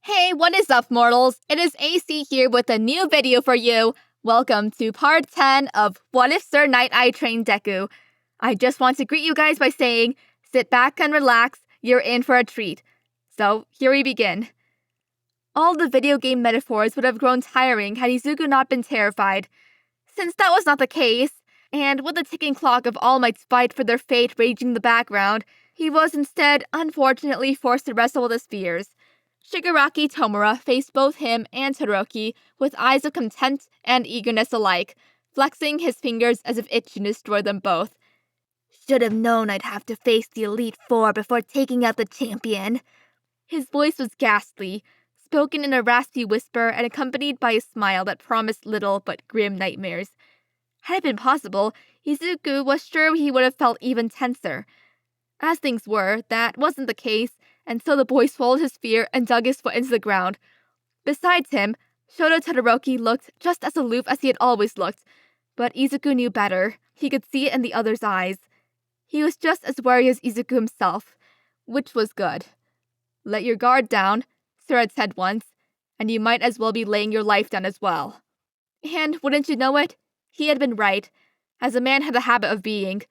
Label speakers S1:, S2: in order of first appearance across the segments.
S1: Hey, what is up, mortals? It is AC here with a new video for you. Welcome to part 10 of What If Sir Nighteye Trained Deku. I just want to greet you guys by saying, sit back and relax, you're in for a treat. So, here we begin. All the video game metaphors would have grown tiring had Izuku not been terrified. Since that was not the case, and with the ticking clock of All Might's fight for their fate raging in the background, he was instead unfortunately forced to wrestle with his fears. Shigaraki Tomura faced both him and Todoroki with eyes of contempt and eagerness alike, flexing his fingers as if itching to destroy them both. Should have known I'd have to face the Elite Four before taking out the champion. His voice was ghastly, spoken in a raspy whisper and accompanied by a smile that promised little but grim nightmares. Had it been possible, Izuku was sure he would have felt even tenser. As things were, that wasn't the case, and so the boy swallowed his fear and dug his foot into the ground. Besides him, Shoto Todoroki looked just as aloof as he had always looked, but Izuku knew better. He could see it in the other's eyes. He was just as wary as Izuku himself, which was good. Let your guard down, Sir had said once, and you might as well be laying your life down as well. And wouldn't you know it, he had been right, as a man had a habit of being.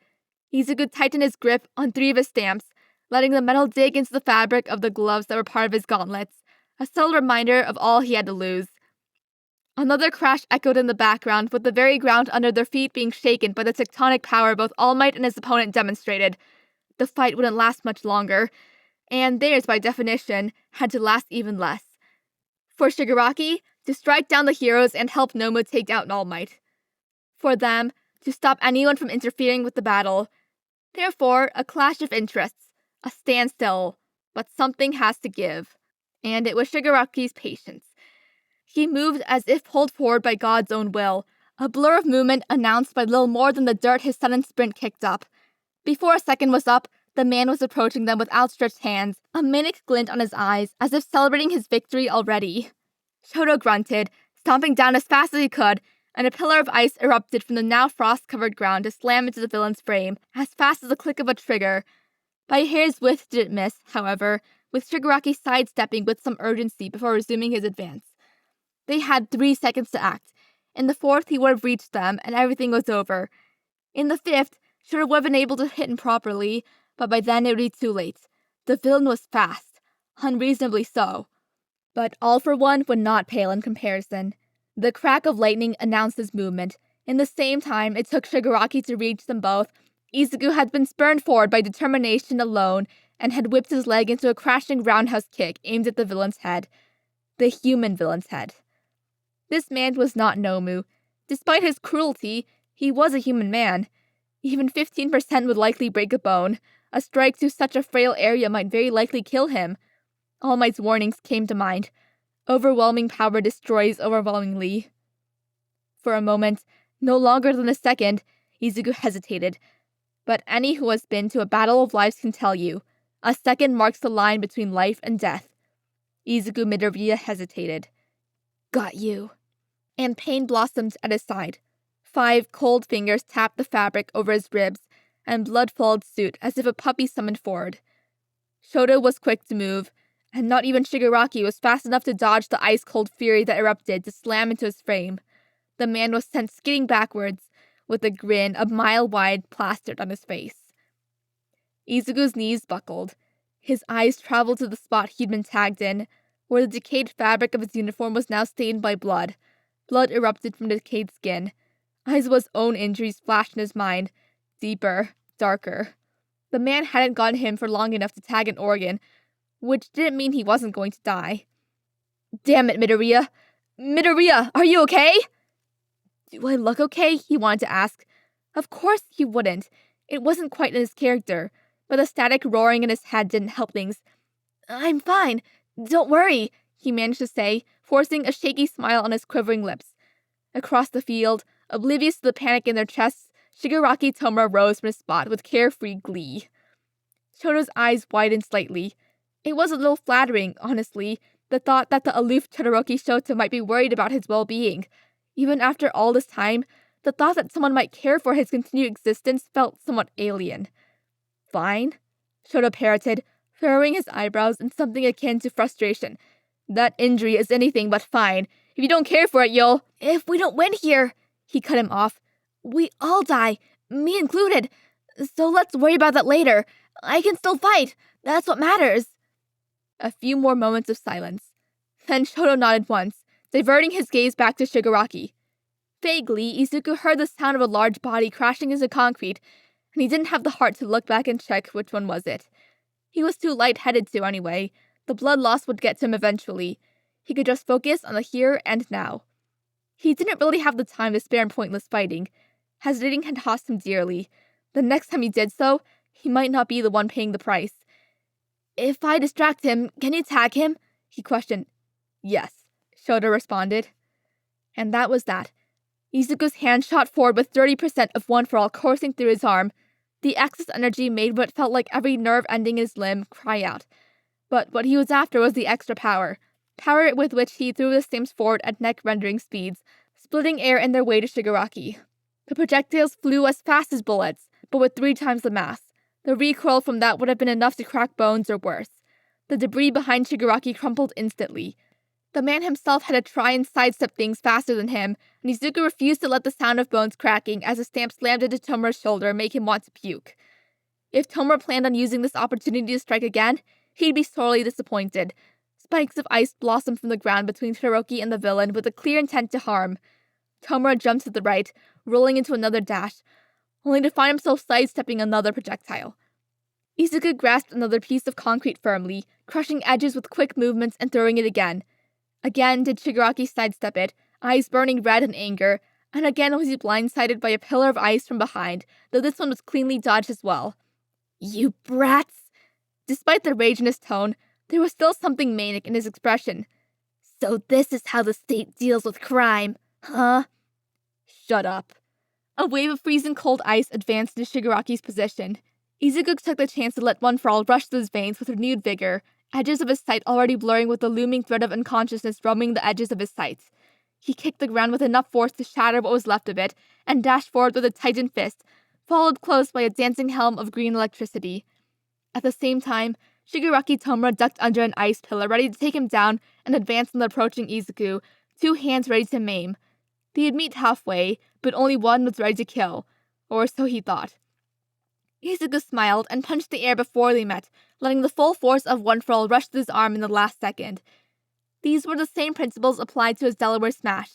S1: Izuku tightened his grip on 3 of his stamps, letting the metal dig into the fabric of the gloves that were part of his gauntlets, a subtle reminder of all he had to lose. Another crash echoed in the background, with the very ground under their feet being shaken by the tectonic power both All Might and his opponent demonstrated. The fight wouldn't last much longer, and theirs, by definition, had to last even less. For Shigaraki, to strike down the heroes and help Nomu take down All Might. For them, to stop anyone from interfering with the battle. Therefore, a clash of interests. A standstill, but something has to give. And it was Shigaraki's patience. He moved as if pulled forward by God's own will, a blur of movement announced by little more than the dirt his sudden sprint kicked up. Before a second was up, the man was approaching them with outstretched hands, a manic glint on his eyes, as if celebrating his victory already. Shoto grunted, stomping down as fast as he could, and a pillar of ice erupted from the now frost-covered ground to slam into the villain's frame, as fast as the click of a trigger. By a hair's width did it miss, however, with Shigaraki sidestepping with some urgency before resuming his advance. They had 3 seconds to act. In the 4th, he would have reached them, and everything was over. In the 5th, Shoto would have been able to hit him properly, but by then it would be too late. The villain was fast, unreasonably so. But All for One would not pale in comparison. The crack of lightning announced his movement. In the same time it took Shigaraki to reach them both, Izuku had been spurned forward by determination alone and had whipped his leg into a crashing roundhouse kick aimed at the villain's head. The human villain's head. This man was not Nomu. Despite his cruelty, he was a human man. Even 15% would likely break a bone. A strike to such a frail area might very likely kill him. All Might's warnings came to mind. Overwhelming power destroys overwhelmingly. For a moment, no longer than a second, Izuku hesitated. But any who has been to a battle of lives can tell you, a second marks the line between life and death. Izuku Midoriya hesitated. Got you. And pain blossomed at his side. 5 cold fingers tapped the fabric over his ribs, and blood followed suit as if a puppy summoned forward. Shoto was quick to move, and not even Shigaraki was fast enough to dodge the ice-cold fury that erupted to slam into his frame. The man was sent skidding backwards, with a grin a mile wide plastered on his face. Izuku's knees buckled. His eyes traveled to the spot he'd been tagged in, where the decayed fabric of his uniform was now stained by blood. Blood erupted from the decayed skin. Aizawa's own injuries flashed in his mind, deeper, darker. The man hadn't gotten him for long enough to tag an organ, which didn't mean he wasn't going to die. Damn it, Midoriya! Midoriya, are you okay? Do I look okay? He wanted to ask. Of course he wouldn't. It wasn't quite in his character, but the static roaring in his head didn't help things. I'm fine. Don't worry, he managed to say, forcing a shaky smile on his quivering lips. Across the field, oblivious to the panic in their chests, Shigaraki Tomura rose from his spot with carefree glee. Shoto's eyes widened slightly. It was a little flattering, honestly, the thought that the aloof Todoroki Shoto might be worried about his well-being. Even after all this time, the thought that someone might care for his continued existence felt somewhat alien. Fine, Shoto parroted, furrowing his eyebrows in something akin to frustration. That injury is anything but fine. If you don't care for it, you'll— If we don't win here, he cut him off. We all die, me included. So let's worry about that later. I can still fight. That's what matters. A few more moments of silence. Then Shoto nodded once, diverting his gaze back to Shigaraki. Vaguely, Izuku heard the sound of a large body crashing into concrete, and he didn't have the heart to look back and check which one was it. He was too lightheaded to anyway. The blood loss would get to him eventually. He could just focus on the here and now. He didn't really have the time to spare in pointless fighting. Hesitating had cost him dearly. The next time he did so, he might not be the one paying the price. If I distract him, can you tag him? He questioned. Yes, Shoto responded. And that was that. Izuku's hand shot forward with 30% of One For All coursing through his arm. The excess energy made what felt like every nerve ending in his limb cry out. But what he was after was the extra power. Power with which he threw the stamps forward at neck-rendering speeds, splitting air in their way to Shigaraki. The projectiles flew as fast as bullets, but with 3 times the mass. The recoil from that would have been enough to crack bones or worse. The debris behind Shigaraki crumpled instantly. The man himself had to try and sidestep things faster than him, and Izuku refused to let the sound of bones cracking as the stamp slammed into Tomura's shoulder make him want to puke. If Tomura planned on using this opportunity to strike again, he'd be sorely disappointed. Spikes of ice blossomed from the ground between Todoroki and the villain with a clear intent to harm. Tomura jumped to the right, rolling into another dash, only to find himself sidestepping another projectile. Izuku grasped another piece of concrete firmly, crushing edges with quick movements and throwing it again. Again did Shigaraki sidestep it, eyes burning red in anger, and again was he blindsided by a pillar of ice from behind, though this one was cleanly dodged as well. You brats! Despite the rage in his tone, there was still something manic in his expression. So this is how the state deals with crime, huh? Shut up. A wave of freezing cold ice advanced into Shigaraki's position. Izuku took the chance to let One For All rush through his veins with renewed vigor, edges of his sight already blurring with the looming threat of unconsciousness roaming the edges of his sights. He kicked the ground with enough force to shatter what was left of it, and dashed forward with a tightened fist, followed close by a dancing helm of green electricity. At the same time, Shigaraki Tomura ducked under an ice pillar ready to take him down and advance on the approaching Izuku, 2 hands ready to maim. They'd meet halfway, but only one was ready to kill, or so he thought. Izuku smiled and punched the air before they met, letting the full force of One For All rush through his arm in the last second. These were the same principles applied to his Delaware smash.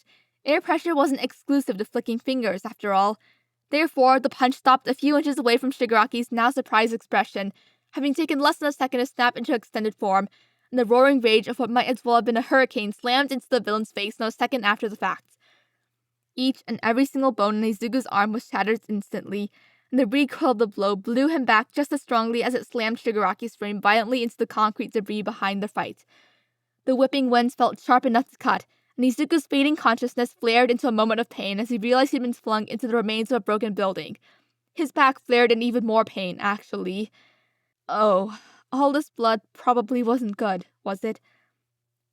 S1: Air pressure wasn't exclusive to flicking fingers, after all. Therefore, the punch stopped a few inches away from Shigaraki's now surprised expression, having taken less than a second to snap into extended form, and the roaring rage of what might as well have been a hurricane slammed into the villain's face no second after the fact. Each and every single bone in Izuku's arm was shattered instantly, and the recoil of the blow blew him back just as strongly as it slammed Shigaraki's frame violently into the concrete debris behind the fight. The whipping winds felt sharp enough to cut, and Izuku's fading consciousness flared into a moment of pain as he realized he'd been flung into the remains of a broken building. His back flared in even more pain, actually. Oh, all this blood probably wasn't good, was it?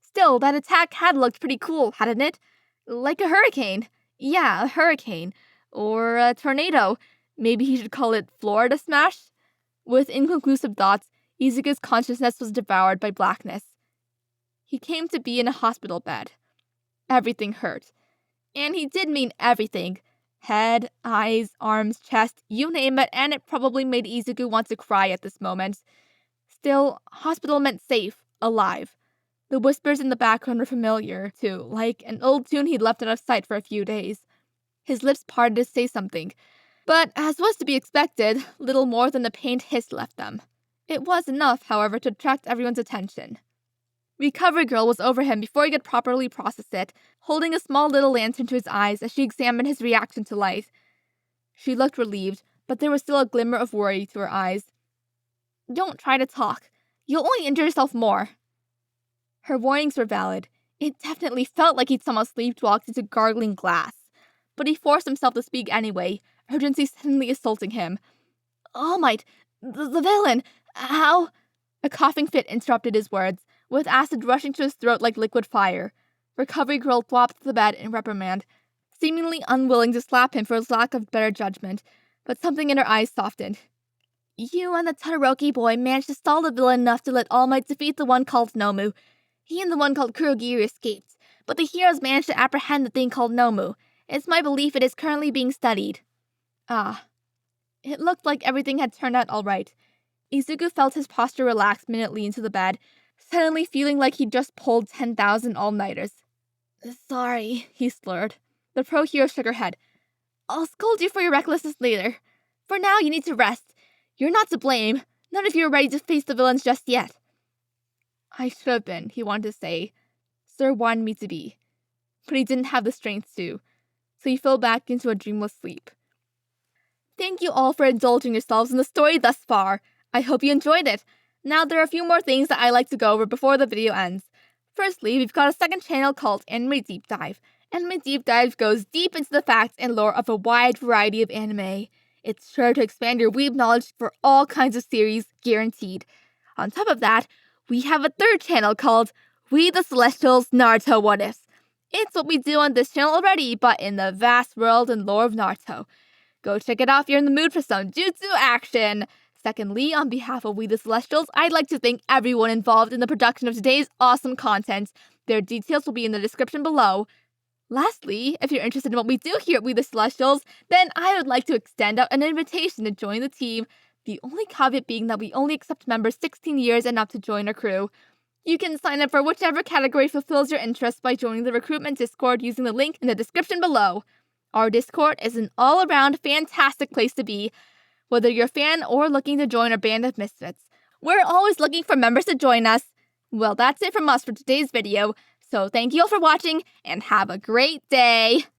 S1: Still, that attack had looked pretty cool, hadn't it? Like a hurricane. Yeah, a hurricane. Or a tornado. Maybe he should call it Florida Smash? With inconclusive thoughts, Izuku's consciousness was devoured by blackness. He came to be in a hospital bed. Everything hurt. And he did mean everything. Head, eyes, arms, chest, you name it, and it probably made Izuku want to cry at this moment. Still, hospital meant safe, alive. The whispers in the background were familiar, too, like an old tune he'd left out of sight for a few days. His lips parted to say something, but as was to be expected, little more than a pained hiss left them. It was enough, however, to attract everyone's attention. Recovery Girl was over him before he could properly process it, holding a small little lantern to his eyes as she examined his reaction to light. She looked relieved, but there was still a glimmer of worry to her eyes. Don't try to talk. You'll only injure yourself more. Her warnings were valid. It definitely felt like he'd somehow sleepwalked into gargling glass. But he forced himself to speak anyway, urgency suddenly assaulting him. All Might, the villain, how? A coughing fit interrupted his words, with acid rushing to his throat like liquid fire. Recovery Girl flopped to the bed in reprimand, seemingly unwilling to slap him for his lack of better judgment, but something in her eyes softened. You and the Todoroki boy managed to stall the villain enough to let All Might defeat the one called Nomu. He and the one called Kurogiri escaped, but the heroes managed to apprehend the thing called Nomu. It's my belief it is currently being studied. Ah. It looked like everything had turned out all right. Izuku felt his posture relax minutely into the bed, suddenly feeling like he'd just pulled 10,000 all-nighters. Sorry, he slurred. The pro hero shook her head. I'll scold you for your recklessness later. For now, you need to rest. You're not to blame. Not if you're ready to face the villains just yet. I should have been, he wanted to say. Sir wanted me to be. But he didn't have the strength to, so he fell back into a dreamless sleep. Thank you all for indulging yourselves in the story thus far. I hope you enjoyed it. Now there are a few more things that I like to go over before the video ends. Firstly, we've got a second channel called Anime Deep Dive. Anime Deep Dive goes deep into the facts and lore of a wide variety of anime. It's sure to expand your weeb knowledge for all kinds of series, guaranteed. On top of that, we have a third channel called We the Celestials Naruto What Ifs. It's what we do on this channel already, but in the vast world and lore of Naruto. Go check it out if you're in the mood for some jutsu action. Secondly, on behalf of We the Celestials, I'd like to thank everyone involved in the production of today's awesome content. Their details will be in the description below. Lastly, if you're interested in what we do here at We the Celestials, then I would like to extend out an invitation to join the team. The only caveat being that we only accept members 16 years and up to join our crew. You can sign up for whichever category fulfills your interest by joining the recruitment Discord using the link in the description below. Our Discord is an all-around fantastic place to be, whether you're a fan or looking to join our band of misfits. We're always looking for members to join us. Well, that's it from us for today's video, so thank you all for watching, and have a great day!